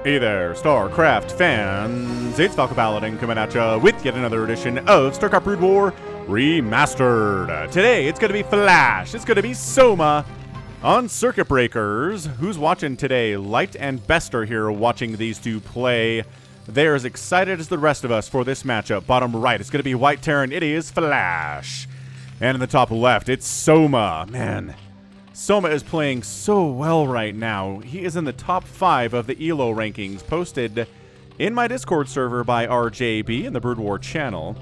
Hey there, StarCraft fans! It's Falcon Paladin coming at ya with yet another edition of StarCraft Brood War Remastered. Today, it's going to be Flash. It's going to be SOMA on Circuit Breakers. Who's watching today? Light and Best are here watching these two play. They're as excited as the rest of us for this matchup. Bottom right, it's going to be White Terran. It is Flash. And in the top left, it's SOMA. Man, SOMA is playing so well right now. He is in the top 5 of the ELO rankings posted in my Discord server by RJB in the Brood War channel.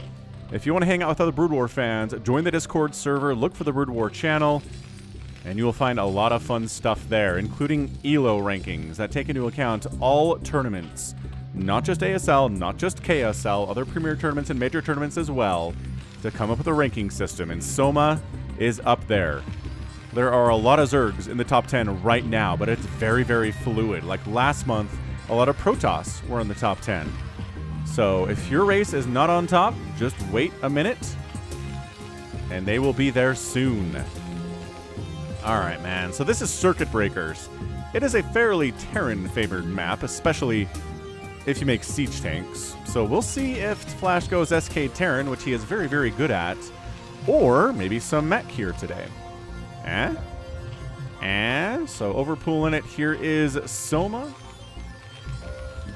If you want to hang out with other Brood War fans, join the Discord server, look for the Brood War channel, and you will find a lot of fun stuff there, including ELO rankings that take into account all tournaments. Not just ASL, not just KSL, other premier tournaments and major tournaments as well, to come up with a ranking system, and SOMA is up there. There are a lot of Zergs in the top 10 right now, but it's very, very fluid. Like last month, a lot of Protoss were in the top 10. So if your race is not on top, just wait a minute, and they will be there soon. All right, man. So this is Circuit Breakers. It is a fairly Terran-favored map, especially if you make siege tanks. So we'll see if Flash goes SK Terran, which he is very, very good at, or maybe some mech here today. So overpooling it, here is SOMA.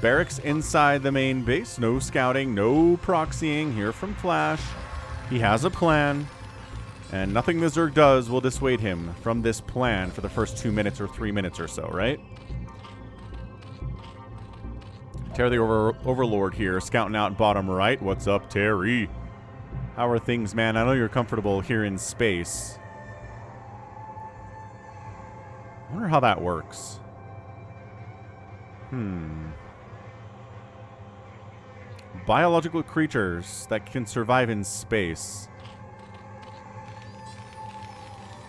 Barracks inside the main base. No scouting, no proxying here from Flash. He has a plan, and nothing the Zerg does will dissuade him from this plan for the first 2 minutes or 3 minutes or so, right? Terry the Overlord here, scouting out bottom right. What's up, Terry? How are things, man? I know you're comfortable here in space. I wonder how that works. Biological creatures that can survive in space.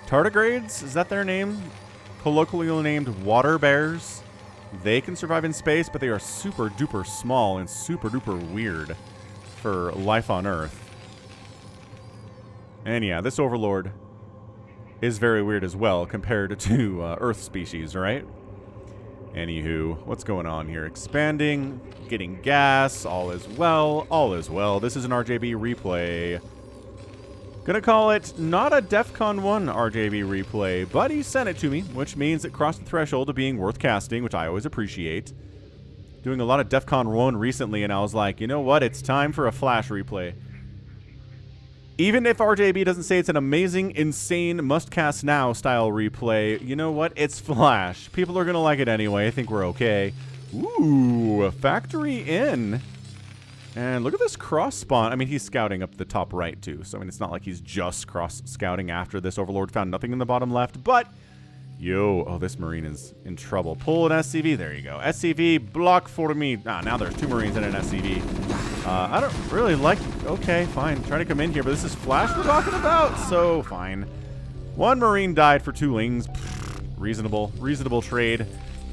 Tardigrades? Is that their name? Colloquially named water bears. They can survive in space, but they are super duper small and super duper weird for life on Earth. And yeah, this Overlord is very weird as well compared to Earth species, right? Anywho, what's going on here? Expanding, getting gas, all is well, all is well. This is an RJB replay. Gonna call it not a DEFCON 1 RJB replay, but he sent it to me, which means it crossed the threshold of being worth casting, which I always appreciate. Doing a lot of DEFCON 1 recently, and I was like, you know what? It's time for a Flash replay. Even if RJB doesn't say it's an amazing, insane, must-cast now style replay, you know what? It's Flash. People are going to like it anyway. I think we're okay. Ooh, factory in. And look at this cross spawn. I mean, he's scouting up the top right, too. So, I mean, it's not like he's just cross-scouting after this Overlord found nothing in the bottom left. But, yo, oh, this Marine is in trouble. Pull an SCV. There you go. SCV, block for me. Ah, now there's 2 Marines in an SCV. I don't really like... Okay, fine. Trying to come in here, but this is Flash we're talking about, so fine. 1 Marine died for 2 Lings. Reasonable. Reasonable trade.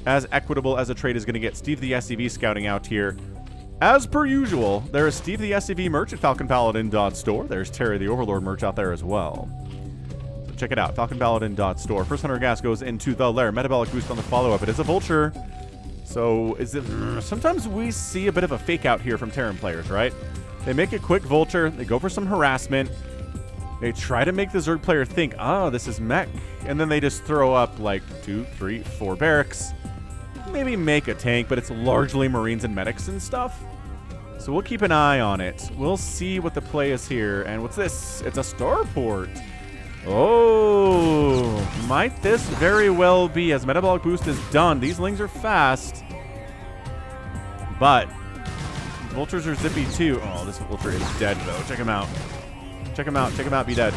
As equitable as a trade is going to get. Steve the SCV scouting out here. As per usual, there is Steve the SCV merch at FalconPaladin.store. There's Terry the Overlord merch out there as well. So check it out. FalconPaladin.store. First 100 gas goes into the lair. Metabolic boost on the follow-up. It is a Vulture. So, is it... Sometimes we see a bit of a fake out here from Terran players, right? They make a quick Vulture, they go for some harassment, they try to make the Zerg player think, oh, this is mech, and then they just throw up like 2, 3, 4 barracks, maybe make a tank, but it's largely Marines and medics and stuff. So we'll keep an eye on it. We'll see what the play is here. And what's this? It's a starport. Oh, might this very well be, as metabolic boost is done. These Lings are fast, but Vultures are zippy too. Oh, this Vulture is dead though. Check him out. Check him out. Check him out. Be dead.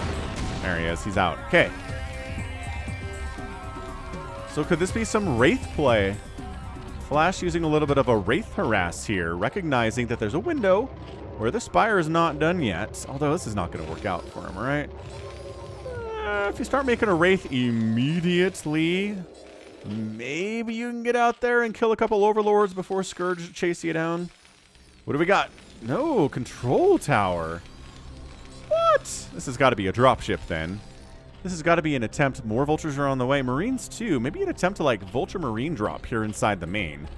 There he is. He's out. Okay. So could this be some Wraith play? Flash using a little bit of a Wraith harass here, recognizing that there's a window where the Spire is not done yet. Although this is not going to work out for him, right? If you start making a Wraith immediately, maybe you can get out there and kill a couple Overlords before Scourge chase you down. What do we got? No, control tower. What? This has got to be a dropship then. This has got to be an attempt. More Vultures are on the way. Marines too. Maybe an attempt to like Vulture Marine drop here inside the main.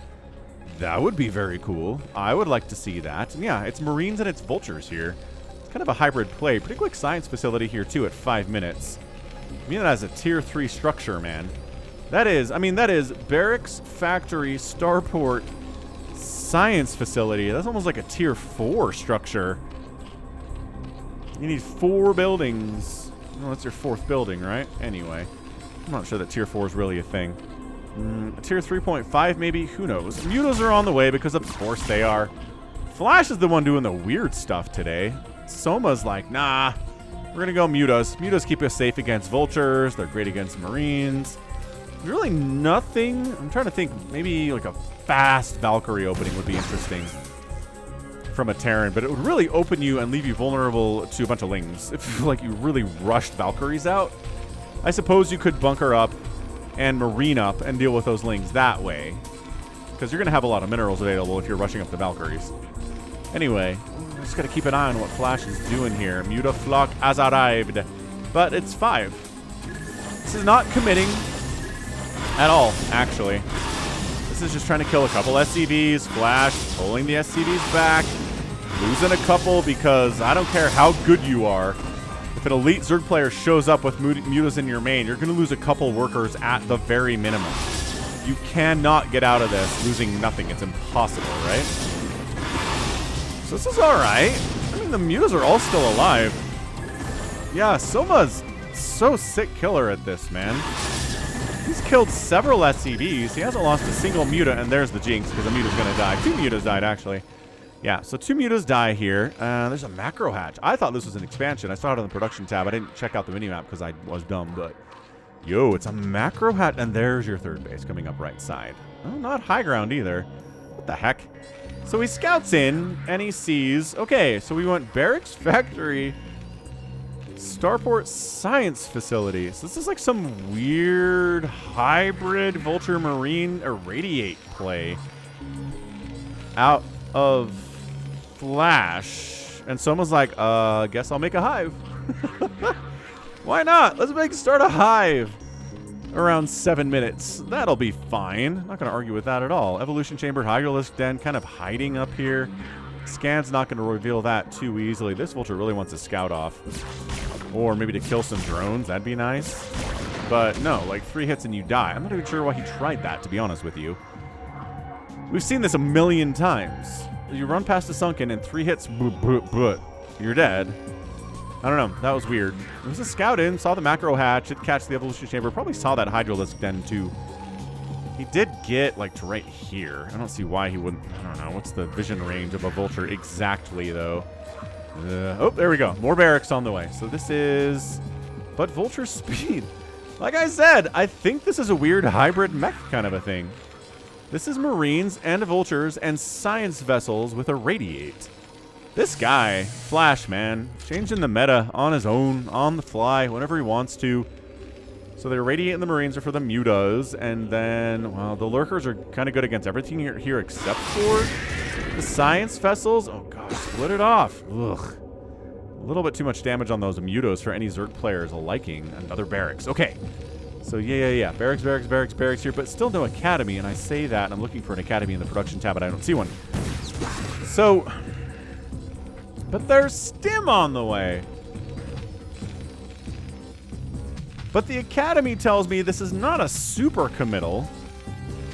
That would be very cool. I would like to see that. And yeah, it's Marines and it's Vultures here. It's kind of a hybrid play. Pretty quick science facility here, too, at 5 minutes. I mean, that has a tier 3 structure, man. That is, I mean, that is barracks, factory, starport, science facility. That's almost like a tier 4 structure. You need 4 buildings. Well, that's your 4th building, right? Anyway, I'm not sure that tier 4 is really a thing. Tier 3.5 maybe? Who knows? Mutas are on the way because of course they are. Flash is the one doing the weird stuff today. Soma's like, nah, we're going to go Mutas. Mutas keep us safe against Vultures. They're great against Marines. Really nothing. I'm trying to think. Maybe like a fast Valkyrie opening would be interesting from a Terran, but it would really open you and leave you vulnerable to a bunch of Lings. If like you really rushed Valkyries out, I suppose you could bunker up and Marine up and deal with those Lings that way, because you're going to have a lot of minerals available if you're rushing up the Valkyries. Anyway, just got to keep an eye on what Flash is doing here. Mutaflock has arrived, but it's 5. This is not committing at all, actually. This is just trying to kill a couple SCVs. Flash pulling the SCVs back, losing a couple because I don't care how good you are. If an elite Zerg player shows up with mutas in your main, you're going to lose a couple workers at the very minimum. You cannot get out of this losing nothing. It's impossible, right? So this is all right. I mean, the mutas are all still alive. Yeah, Soma's so sick killer at this, man. He's killed several SCVs. He hasn't lost a single muta, and there's the jinx because the muta's going to die. 2 mutas died, actually. Yeah, so 2 mutas die here. There's a macro hatch. I thought this was an expansion. I saw it on the production tab. I didn't check out the minimap because I was dumb, but yo, it's a macro hatch, and there's your 3rd base coming up right side. Oh, not high ground either. What the heck? So he scouts in, and he sees, okay, so we went barracks, factory, starport, science facility. So this is like some weird hybrid Vulture Marine Irradiate play out of Flash. And someone's like, guess I'll make a hive. Why not? Let's start a hive around 7 minutes. That'll be fine. Not going to argue with that at all. Evolution Chamber, Hydralisk Den, kind of hiding up here. Scan's not going to reveal that too easily. This Vulture really wants to scout off. Or maybe to kill some drones. That'd be nice. But no, like 3 hits and you die. I'm not even sure why he tried that, to be honest with you. We've seen this a million times. You run past the Sunken and 3 hits, you're dead. I don't know. That was weird. There was a scout in, saw the macro hatch, did catch the Evolution Chamber, probably saw that Hydralisk Den too. He did get like to right here. I don't see why he wouldn't. I don't know. What's the vision range of a Vulture exactly though? Oh, there we go. More barracks on the way. So this is, but Vulture speed. Like I said, I think this is a weird hybrid mech kind of a thing. This is Marines and Vultures and science vessels with a Radiate. This guy, Flash, man, changing the meta on his own, on the fly, whenever he wants to. So the Radiate and the Marines are for the mutas, and then, well, the Lurkers are kind of good against everything here except for the science vessels. Oh, gosh, split it off. Ugh. A little bit too much damage on those mutas for any Zerg players liking. Another barracks. Okay. So, yeah. Barracks here, but still no academy, and I say that, and I'm looking for an academy in the production tab, but I don't see one. So, but there's Stim on the way. But the academy tells me this is not a super committal.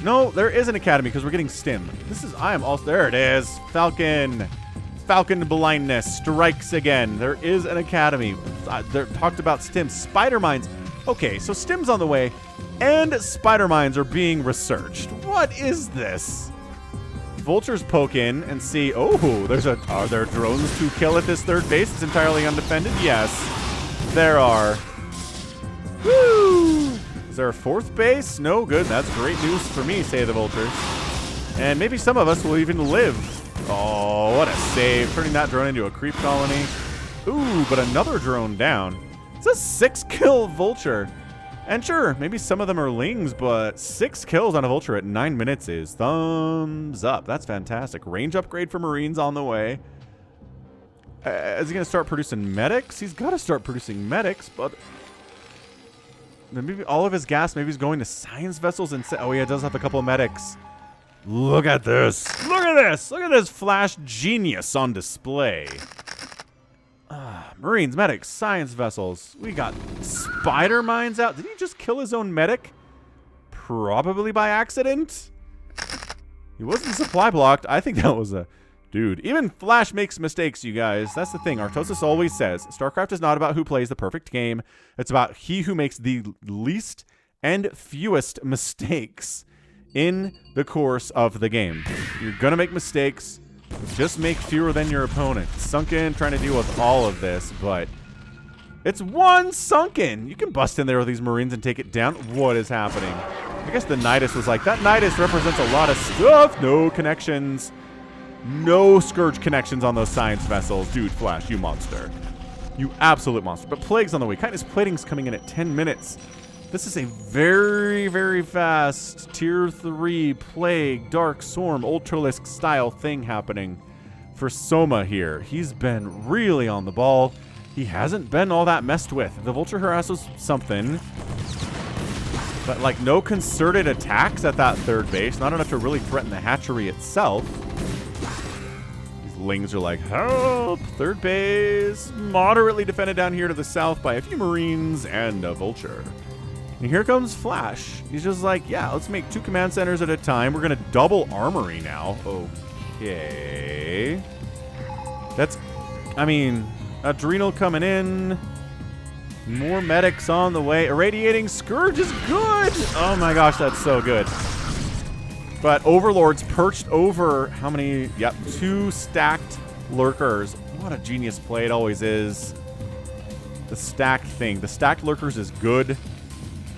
No, there is an academy because we're getting Stim. There it is. Falcon blindness strikes again. There is an academy. They're talked about Stim. Spider Mines. Okay, so Stim's on the way, and Spider Mines are being researched. What is this? Vultures poke in and see, oh, are there drones to kill at this 3rd base? It's entirely undefended. Yes, there are. Woo! Is there a 4th base? No, good. That's great news for me, say the Vultures. And maybe some of us will even live. Oh, what a save. Turning that drone into a creep colony. Ooh, but another drone down. It's a 6-kill Vulture. And sure, maybe some of them are Lings, but 6 kills on a Vulture at 9 minutes is thumbs up. That's fantastic. Range upgrade for Marines on the way. Is he going to start producing medics? He's got to start producing medics, but maybe all of his gas, maybe he's going to science vessels and oh yeah, it does have a couple of medics. Look at this. Look at this. Look at this Flash genius on display. Marines, medics, science vessels. We got spider mines out. Did he just kill his own medic? Probably by accident. He wasn't supply blocked. I think that was a... Dude, even Flash makes mistakes, you guys. That's the thing. Artosis always says, StarCraft is not about who plays the perfect game. It's about he who makes the least and fewest mistakes in the course of the game. You're going to make mistakes. Just make fewer than your opponent. Sunken, trying to deal with all of this, but it's one Sunken. You can bust in there with these Marines and take it down. What is happening? I guess the Nidus was like, that Nidus represents a lot of stuff. No connections. No Scourge connections on those science vessels. Dude, Flash, you monster. You absolute monster. But Plague's on the way. Kindness Plating's coming in at 10 minutes. This is a very, very fast Tier 3 Plague, Dark Swarm, Ultralisk style thing happening for Soma here. He's been really on the ball. He hasn't been all that messed with. The Vulture Harass was something. But, like, no concerted attacks at that third base. Not enough to really threaten the hatchery itself. These Lings are like, help! Third base. Moderately defended down here to the south by a few Marines and a Vulture. And here comes Flash. He's just like, yeah, let's make 2 command centers at a time. We're going to double armory now. Okay. That's, I mean, Adrenal coming in. More medics on the way. Irradiating Scourge is good. Oh my gosh, that's so good. But Overlord's perched over, how many? Yep, 2 stacked Lurkers. What a genius play it always is. The stacked thing. The stacked Lurkers is good.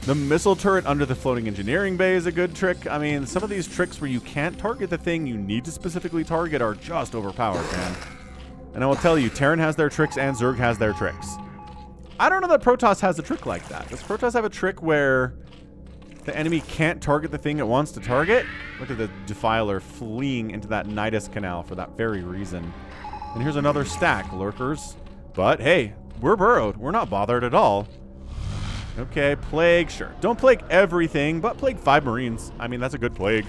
The missile turret under the floating engineering bay is a good trick. I mean, some of these tricks where you can't target the thing you need to specifically target are just overpowered, man. And I will tell you, Terran has their tricks and Zerg has their tricks. I don't know that Protoss has a trick like that. Does Protoss have a trick where the enemy can't target the thing it wants to target? Look at the Defiler fleeing into that Nidus Canal for that very reason. And here's another stack, Lurkers. But hey, we're burrowed. We're not bothered at all. Okay, Plague, sure. Don't Plague everything, but Plague 5 Marines. I mean, that's a good Plague.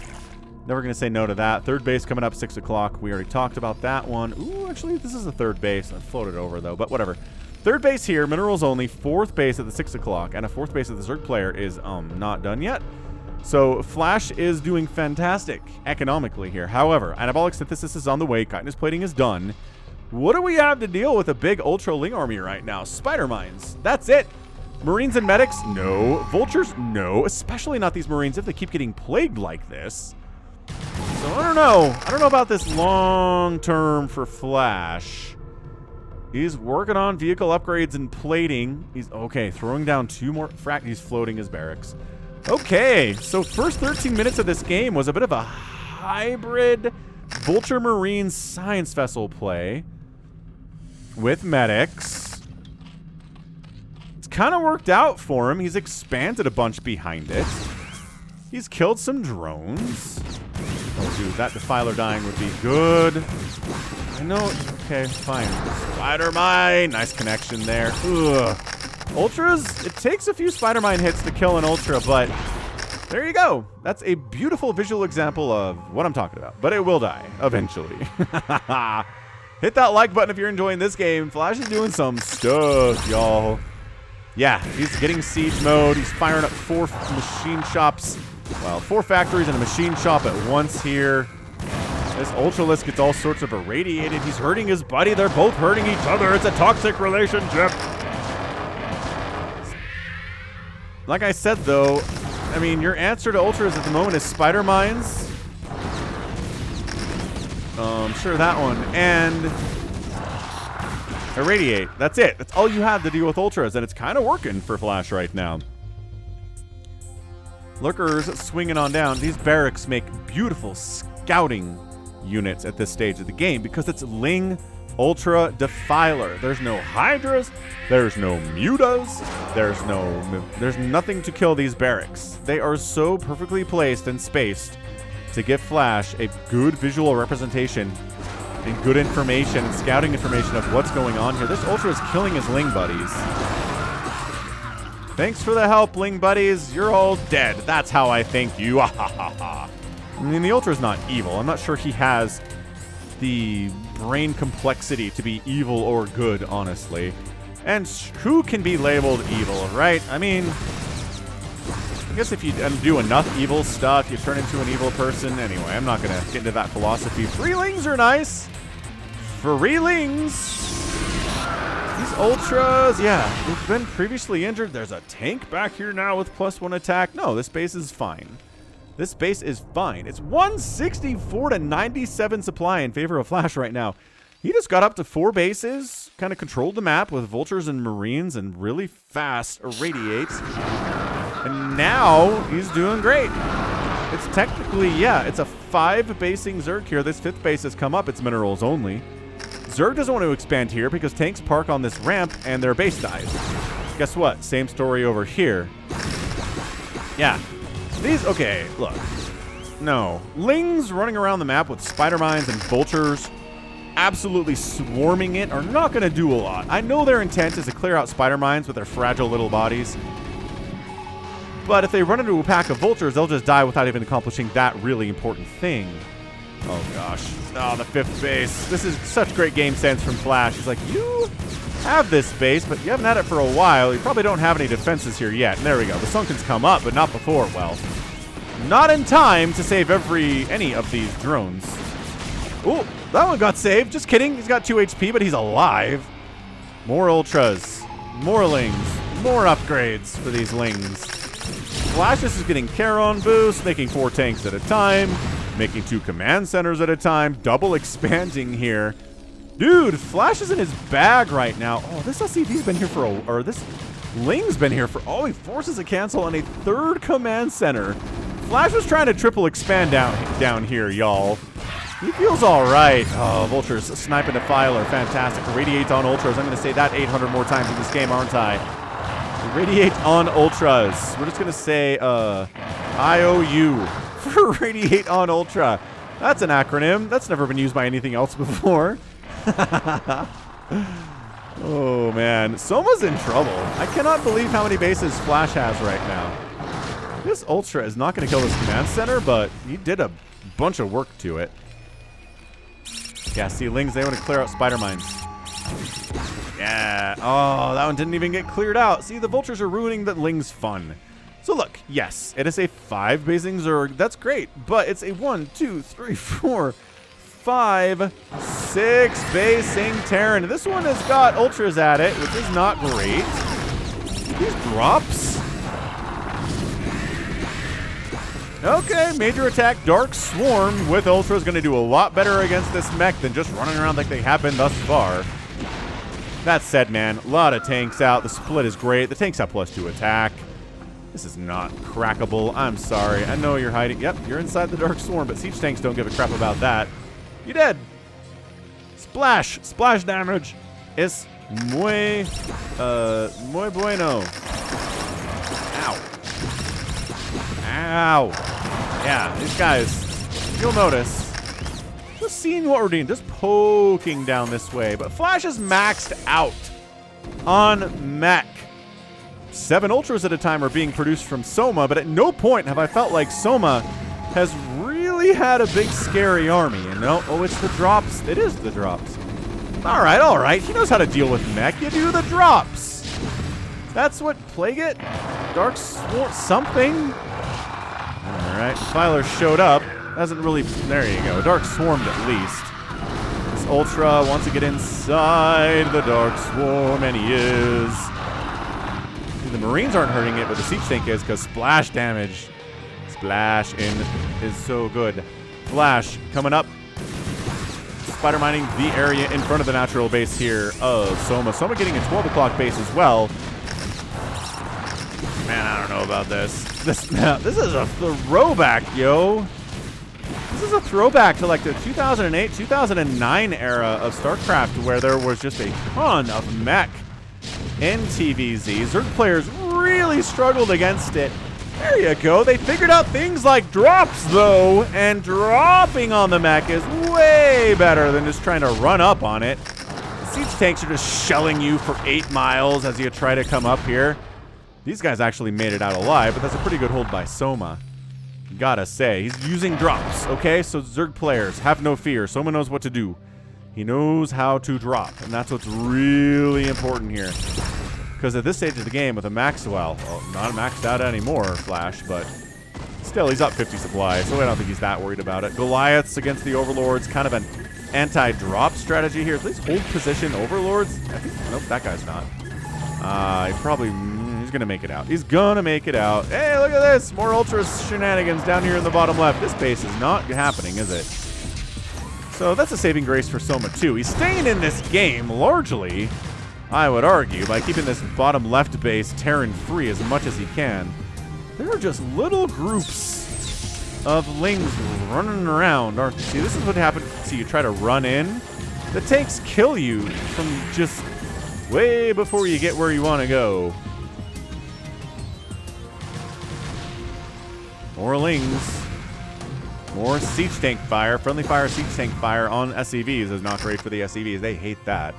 Never going to say no to that. Third base coming up 6 o'clock. We already talked about that one. Ooh, actually, this is a third base. I floated over, though, but whatever. Third base here, minerals only. Fourth base at the 6 o'clock, and a fourth base at the Zerg player is not done yet. So Flash is doing fantastic economically here. However, Anabolic Synthesis is on the way. Chitinous Plating is done. What do we have to deal with a big Ultra Ling army right now? Spider Mines. That's it. Marines and medics? No. Vultures? No. Especially not these Marines if they keep getting plagued like this. So I don't know. I don't know about this long term for Flash. He's working on vehicle upgrades and plating. He's, okay, throwing down 2 more he's floating his barracks. Okay, so first 13 minutes of this game was a bit of a hybrid Vulture Marine science vessel play with medics. Kind of worked out for him. He's expanded a bunch behind it. He's killed some drones. Oh, dude, that Defiler dying would be good. I know. Okay, fine. Spider Mine. Nice connection there. Ugh. Ultras, it takes a few Spider Mine hits to kill an Ultra, but there you go. That's a beautiful visual example of what I'm talking about. But it will die eventually. Hit that like button if you're enjoying this game. Flash is doing some stuff, y'all. Yeah, he's getting siege mode. He's firing up 4 machine shops. Well, 4 factories and a machine shop at once here. This Ultralisk gets all sorts of irradiated. He's hurting his buddy. They're both hurting each other. It's a toxic relationship. Like I said, though, I mean, your answer to Ultras at the moment is Spider Mines. Sure, that one. And irradiate. That's it. That's all you have to deal with Ultras, and it's kind of working for Flash right now. Lurkers swinging on down. These barracks make beautiful scouting units at this stage of the game because it's Ling Ultra Defiler. There's no Hydras. There's no Mutas. There's nothing to kill these barracks. They are so perfectly placed and spaced to give Flash a good visual representation and good information and scouting information of what's going on here. This Ultra is killing his Ling buddies. Thanks for the help, Ling buddies. You're all dead. That's how I thank you. I mean, the Ultra's not evil. I'm not sure he has the brain complexity to be evil or good, honestly. And who can be labeled evil, right? I mean, I guess if you do enough evil stuff, you turn into an evil person. Anyway, I'm not going to get into that philosophy. Freelings are nice. Freelings. These Ultras, yeah, they've been previously injured. There's a tank back here now with +1 attack. No, this base is fine. This base is fine. It's 164 to 97 supply in favor of Flash right now. He just got up to 4 bases, kind of controlled the map with Vultures and Marines and really fast irradiates. And now he's doing great. It's technically, yeah, it's a 5 basing Zerg here. This 5th base has come up. It's minerals only. Zerg doesn't want to expand here because tanks park on this ramp and their base dies. Guess what? Same story over here. Yeah. These, okay, look. No. Lings running around the map with spider mines and vultures absolutely swarming it are not going to do a lot. I know their intent is to clear out spider mines with their fragile little bodies. But if they run into a pack of vultures, they'll just die without even accomplishing that really important thing. Oh, gosh. Oh, the 5th base. This is such great game sense from Flash. He's like, you have this base, but you haven't had it for a while. You probably don't have any defenses here yet. And there we go. The Sunken's come up, but not before. Well, not in time to save any of these drones. Oh, that one got saved. Just kidding. He's got 2 HP, but he's alive. More Ultras. More Lings. More upgrades for these Lings. Flash is getting Charon boost, making 4 tanks at a time, making 2 command centers at a time, double expanding here. Dude, Flash is in his bag right now. Oh, this LCV's been here for or this Ling's been here for, oh, he forces a cancel on a 3rd command center. Flash was trying to triple expand down here, y'all. He feels all right. Oh, Vultures sniping Defiler, fantastic. Radiate on Ultras. I'm going to say that 800 more times in this game, aren't I? Radiate on Ultras. We're just going to say IOU for Radiate on Ultra. That's an acronym. That's never been used by anything else before. Oh, man. Soma's in trouble. I cannot believe how many bases Flash has right now. This Ultra is not going to kill this command center, but he did a bunch of work to it. Yeah, see, Lings, they want to clear out spider mines. Yeah. Oh, that one didn't even get cleared out. See, the Vultures are ruining the Ling's fun. So look, yes, it is a 5 basing Zerg. That's great, but it's a 1, 2, 3, 4, 5, 6 basing Terran. This one has got Ultras at it, which is not great. These drops. Okay, major attack, Dark Swarm with Ultras going to do a lot better against this mech than just running around like they have been thus far. That said, man, a lot of tanks out. The split is great. The tanks have +2 attack. This is not crackable. I'm sorry. I know you're hiding. Yep, you're inside the Dark Swarm, but siege tanks don't give a crap about that. You dead. Splash. Splash damage is muy bueno. Ow. Ow. Yeah, these guys, you'll notice. Just seeing what we're doing, just poking down this way. But Flash is maxed out on mech. 7 Ultras at a time are being produced from SOMA, but at no point have I felt like SOMA has really had a big scary army, you know? Oh, it's the drops. It is the drops. All right. He knows how to deal with mech. You do the drops. That's what Plague It? Dark Swarm something? All right, Filer showed up. Hasn't really, there you go. Dark Swarmed at least. This Ultra wants to get inside the Dark Swarm, and he is. The Marines aren't hurting it, but the siege tank is because splash damage. Splash in is so good. Flash coming up. Spider mining the area in front of the natural base here of SOMA. SOMA getting a 12 o'clock base as well. Man, I don't know about this. This is a throwback, yo. This is a throwback to like the 2008, 2009 era of StarCraft where there was just a ton of mech in TVZ. Zerg players really struggled against it. There you go. They figured out things like drops, though, and dropping on the mech is way better than just trying to run up on it. The siege tanks are just shelling you for 8 miles as you try to come up here. These guys actually made it out alive, but that's a pretty good hold by SOMA. Gotta say, he's using drops, okay? So Zerg players, have no fear. Soma knows what to do. He knows how to drop, and that's what's really important here. Because at this stage of the game, with a max, well, not maxed out anymore, Flash, but still, he's up 50 supply, so I don't think he's that worried about it. Goliaths against the Overlords, kind of an anti-drop strategy here. At least hold position Overlords. I think, nope, that guy's not. He probably, he's going to make it out. He's going to make it out. Hey, look at this. More Ultra shenanigans down here in the bottom left. This base is not happening, is it? So that's a saving grace for Soma, too. He's staying in this game, largely, I would argue, by keeping this bottom left base Terran free as much as he can. There are just little groups of Lings running around, aren't they? See, this is what happens. See, you try to run in. The tanks kill you from just way before you get where you want to go. More Lings. More siege tank fire. Friendly fire, siege tank fire on SCVs is not great for the SCVs. They hate that.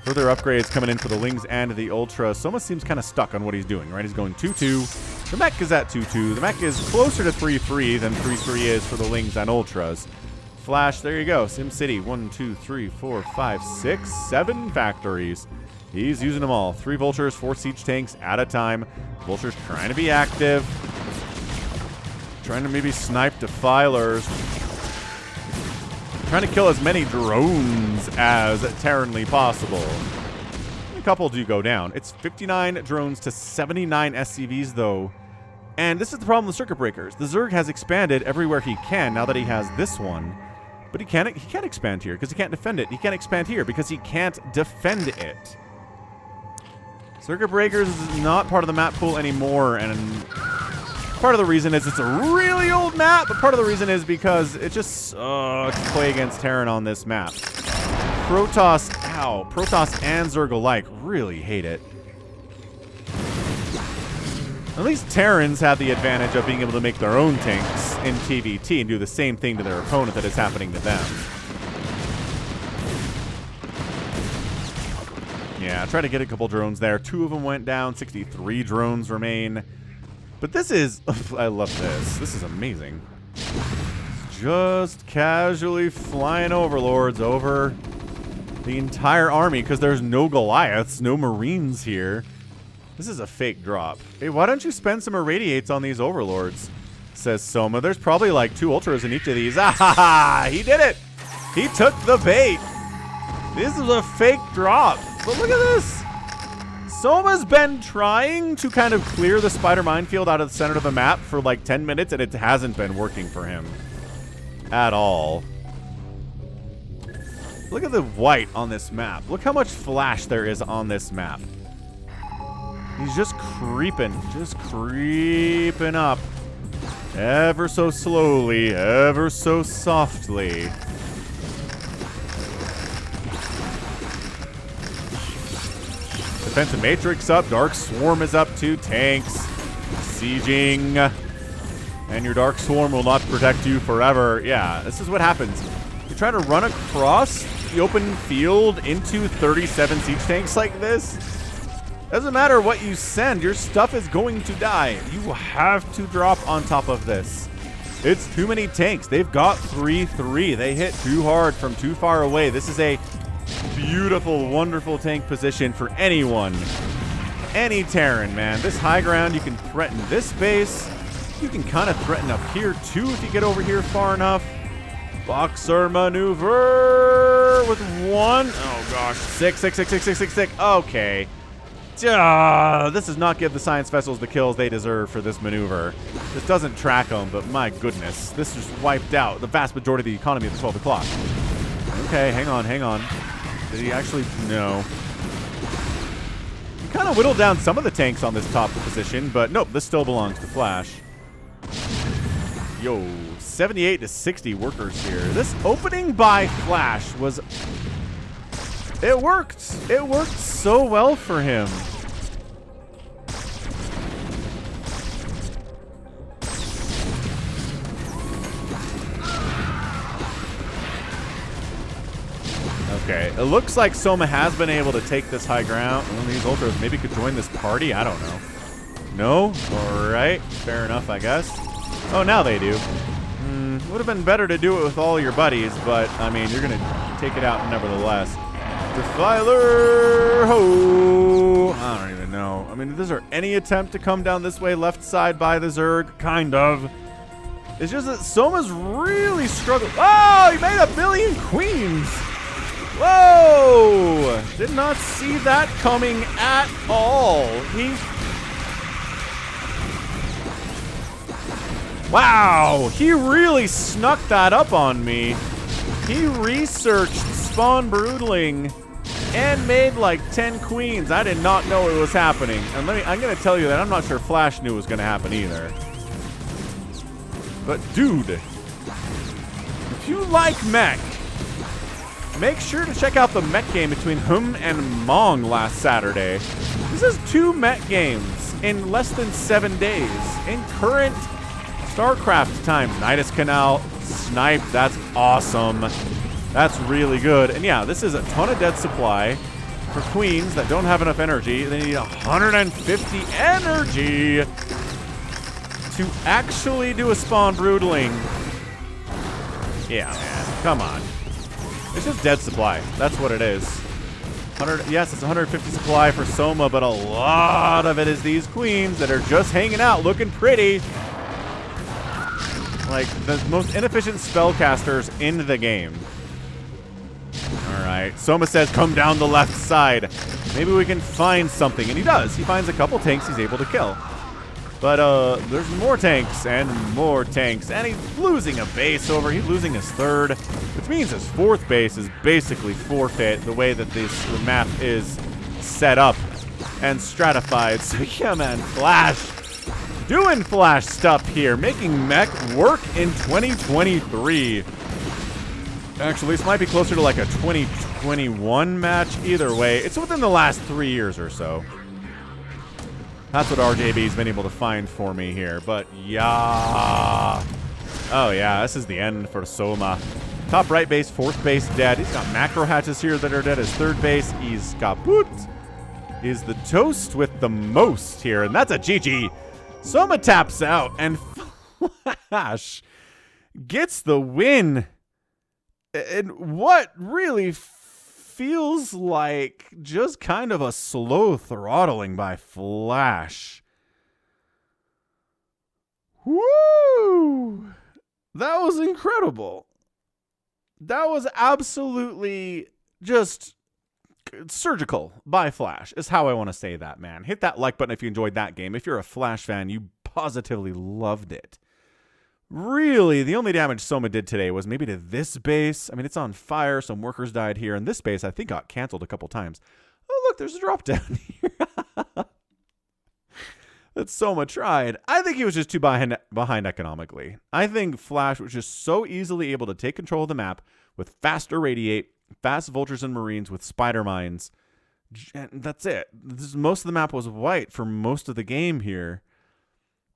Further upgrades coming in for the Lings and the Ultra. Soma seems kind of stuck on what he's doing, right? He's going 2-2. The mech is at 2-2. The mech is closer to 3-3 than 3-3 is for the Lings and Ultras. Flash, there you go. SimCity, 1, 2, 3, 4, 5, 6, 7 factories. He's using them all. 3 Vultures, 4 siege tanks at a time. Vultures trying to be active. Trying to maybe snipe defilers. Trying to kill as many drones as Terranly possible. A couple do go down. It's 59 drones to 79 SCVs, though. And this is the problem with circuit breakers. The Zerg has expanded everywhere he can now that he has this one. But he can't expand here because he can't defend it. He can't expand here because he can't defend it. Circuit breakers is not part of the map pool anymore, and part of the reason is it's a really old map, but part of the reason is because it just sucks to play against Terran on this map. Protoss, Protoss and Zerg alike really hate it. At least Terrans have the advantage of being able to make their own tanks in TVT and do the same thing to their opponent that is happening to them. Yeah, try to get a couple drones there. 2 of them went down. 63 drones remain. But this is... I love this. This is amazing. Just casually flying Overlords over the entire army because there's no Goliaths, no Marines here. This is a fake drop. Hey, why don't you spend some Irradiates on these Overlords? Says Soma. There's probably like 2 Ultras in each of these. Ah ha ha! He did it! He took the bait! This is a fake drop. But look at this! Soma's been trying to kind of clear the spider minefield out of the center of the map for like 10 minutes, and it hasn't been working for him at all. Look at the white on this map. Look how much flash there is on this map. He's just creeping up. Ever so slowly, ever so softly. Defensive Matrix up, Dark Swarm is up too, tanks, sieging, and your Dark Swarm will not protect you forever. Yeah, this is what happens. You try to run across the open field into 37 siege tanks like this. Doesn't matter what you send, your stuff is going to die. You have to drop on top of this. It's too many tanks. They've got 3-3. They hit too hard from too far away. This is a beautiful, wonderful tank position for anyone. Any Terran, man. This high ground, you can threaten this base. You can kind of threaten up here, too, if you get over here far enough. Boxer maneuver with 1. Oh, gosh. 6. Okay. This does not give the Science Vessels the kills they deserve for this maneuver. This doesn't track them, but my goodness. This just wiped out the vast majority of the economy at the 12 o'clock. Okay, hang on. Did he actually? No. He kind of whittled down some of the tanks on this top position, but nope, this still belongs to Flash. Yo, 78 to 60 workers here. This opening by Flash was... It worked. It worked so well for him. Okay, it looks like Soma has been able to take this high ground. One of these Ultras maybe could join this party. I don't know. No? All right. Fair enough, I guess. Oh, now they do. Would have been better to do it with all your buddies, but, I mean, you're going to take it out nevertheless. Defiler! Ho! I don't even know. I mean, is there any attempt to come down this way left side by the Zerg? Kind of. It's just that Soma's really struggled. Oh, he made a billion queens! Whoa! Did not see that coming at all. Wow! He really snuck that up on me. He researched spawn broodling and made like 10 queens. I did not know it was happening. And I'm gonna tell you that I'm not sure Flash knew it was gonna happen either. But dude, if you like mech, make sure to check out the mech game between him and Mong last Saturday. This is 2 mech games in less than 7 days. In current StarCraft times, Nidus Canal, Snipe, that's awesome. That's really good. And yeah, this is a ton of dead supply for queens that don't have enough energy. They need 150 energy to actually do a spawn broodling. Yeah, man, come on. It's just dead supply. That's what it is. Yes, it's 150 supply for Soma, but a lot of it is these queens that are just hanging out, looking pretty. Like, the most inefficient spellcasters in the game. Alright, Soma says, come down the left side. Maybe we can find something. And he does. He finds a couple tanks he's able to kill. But, there's more tanks and more tanks. And he's losing a base over. He's losing his 3rd. Which means his 4th base is basically forfeit the way that this map is set up and stratified. So, yeah, man, Flash. Doing Flash stuff here, making mech work in 2023. Actually, this might be closer to like a 2021 match. Either way, it's within the last 3 years or so. That's what RJB's been able to find for me here. But yeah. Oh yeah, this is the end for Soma. Top right base, 4th base dead. He's got macro hatches here that are dead. His 3rd base, he's kaput. Is the toast with the most here, and that's a GG. Soma taps out, and Flash gets the win. And what really feels like just kind of a slow throttling by Flash. Woo! That was incredible. That was absolutely just surgical by Flash, is how I want to say that, man. Hit that like button if you enjoyed that game. If you're a Flash fan, you positively loved it. Really, the only damage Soma did today was maybe to this base. I mean, it's on fire. Some workers died here. And this base, I think, got canceled a couple times. Oh, look, there's a drop down here. That Soma tried. I think he was just too behind economically. I think Flash was just so easily able to take control of the map with fast irradiate, fast vultures and marines with spider mines. And that's it. Most of the map was white for most of the game here.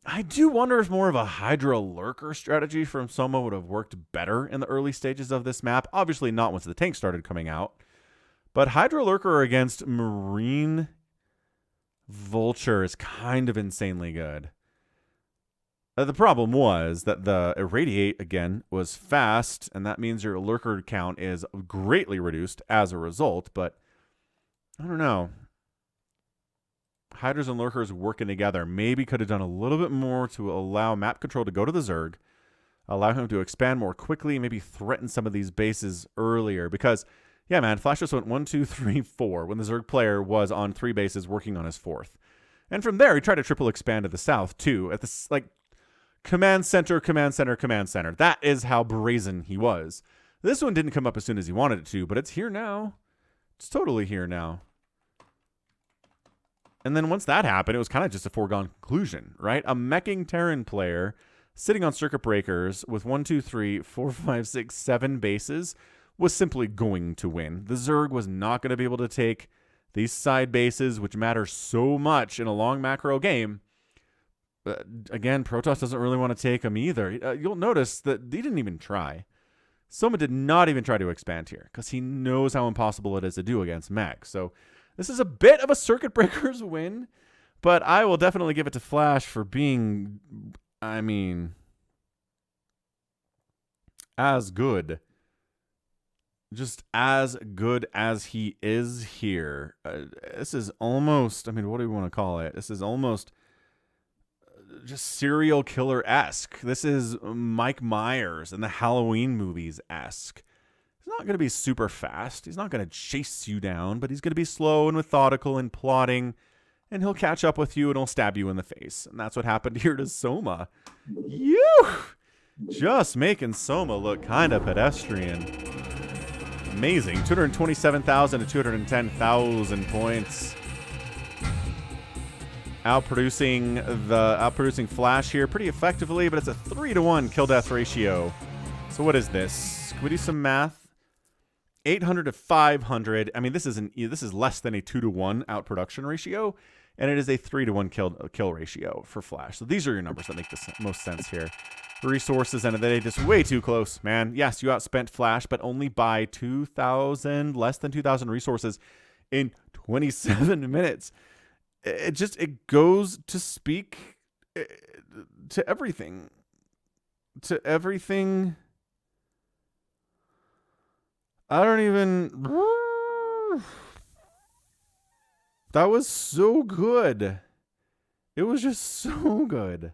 I do wonder if more of a Hydra Lurker strategy from Soma would have worked better in the early stages of this map. Obviously not once the tanks started coming out. But Hydra Lurker against Marine Vulture is kind of insanely good. The problem was that the Irradiate, again, was fast, and that means your Lurker count is greatly reduced as a result, but I don't know. Hydras and Lurkers working together maybe could have done a little bit more to allow map control to go to the Zerg, allow him to expand more quickly, maybe threaten some of these bases earlier, because, yeah, man, Flash just went 1, 2, 3, 4 when the Zerg player was on 3 bases working on his 4th. And from there, he tried to triple expand to the south, too, at this, like, command center, command center, command center. That is how brazen he was. This one didn't come up as soon as he wanted it to, but it's here now. It's totally here now. And then once that happened, it was kind of just a foregone conclusion, right? A meching Terran player sitting on circuit breakers with 1, 2, 3, 4, 5, 6, 7 bases was simply going to win. The Zerg was not going to be able to take these side bases, which matter so much in a long macro game. Again, Protoss doesn't really want to take them either. You'll notice that he didn't even try. Soma did not even try to expand here because he knows how impossible it is to do against mech. So this is a bit of a circuit breakers win, but I will definitely give it to Flash for being, I mean, as good. Just as good as he is here. This is almost, I mean, what do we want to call it? This is almost just serial killer-esque. This is Mike Myers in the Halloween movies-esque. He's not going to be super fast. He's not going to chase you down, but he's going to be slow and methodical and plotting, and he'll catch up with you and he'll stab you in the face. And that's what happened here to Soma. Just making Soma look kind of pedestrian. Amazing. 227,000 to 210,000 points. Outproducing Flash here pretty effectively, but it's a 3-to-1 kill-death ratio. So what is this? Can we do some math? 800 to 500. I mean, this is less than a 2-to-1 outproduction ratio, and it is a 3-to-1 kill ratio for Flash. So these are your numbers that make the most sense here. Resources, and they just way too close, man. Yes, you outspent Flash, but only by 2,000, less than 2,000 resources in 27 minutes. It goes to speak to everything. To everything. I don't even... That was so good. It was just so good.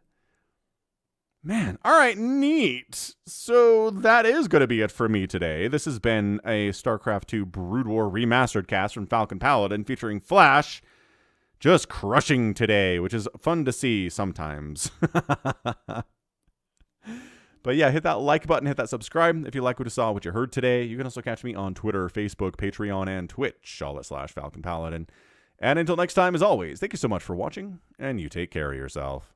Man, all right, neat. So that is going to be it for me today. This has been a StarCraft 2 Brood War Remastered cast from Falcon Paladin featuring Flash just crushing today, which is fun to see sometimes. But yeah, hit that like button, hit that subscribe if you like what you saw, what you heard today. You can also catch me on Twitter, Facebook, Patreon, and Twitch, all at /Falcon Paladin. And until next time, as always, thank you so much for watching, and you take care of yourself.